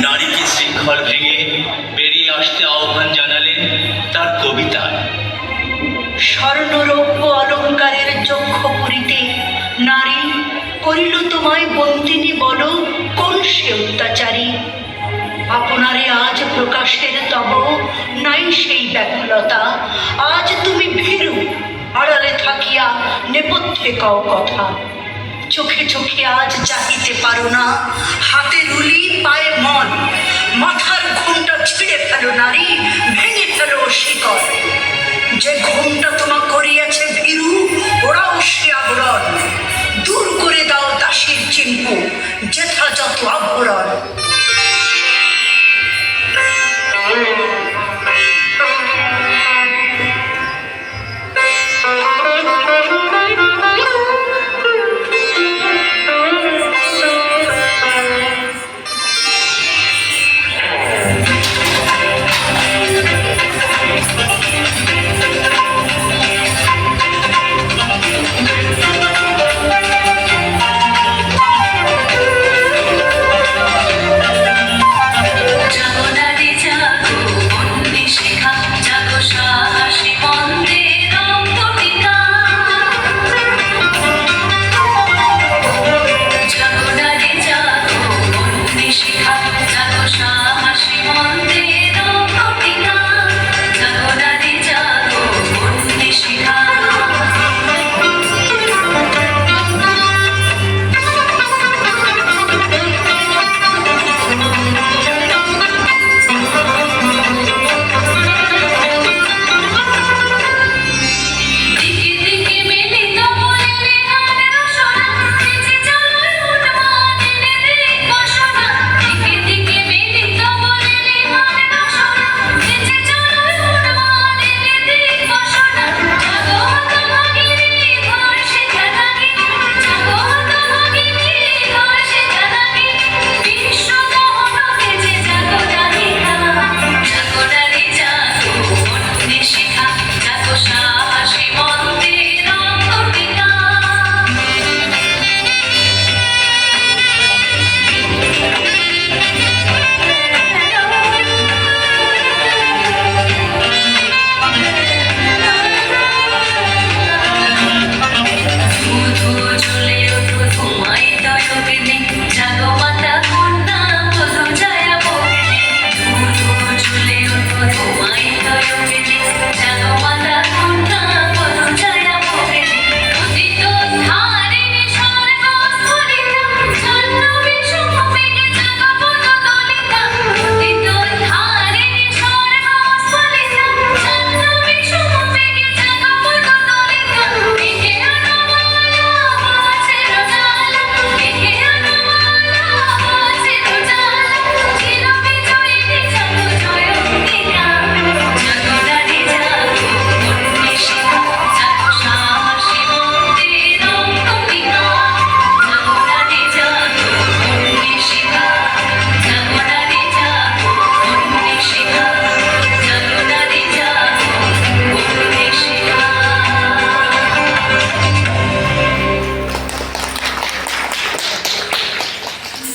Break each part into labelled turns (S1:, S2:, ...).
S1: নারীকে শৃঙ্খল ভেঙে বেরিয়ে আসতে আহ্বান জানালেন তার কবিতায়।
S2: স্বর্ণরৌপ্য অলঙ্কারের চক্ষ পুরীতে নারী করিল তোমায় বন্দিনী, বলো কোন সে অত্যাচারী? আপনারে আজ প্রকাশের তব নাই সেই ব্যাকুলতা, আজ তুমি ভীরু আড়ালে থাকিয়া নেপথ্যে কও কথা। চোখে চোখে আজ চাহিতে পারো না, হাতে রুলি পায়ে মন, মাথার ঘোমটা ছিঁড়ে ফেলো নারী, ভেঙে ফেলো শিকড়। যে ঘোমটা তোমা করিয়াছে ভীরু, ওরাও সে আবরণ, দূর করে দাও দাসীর চিহ্ন, যথাযথ আভরণ।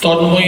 S3: তন্ময়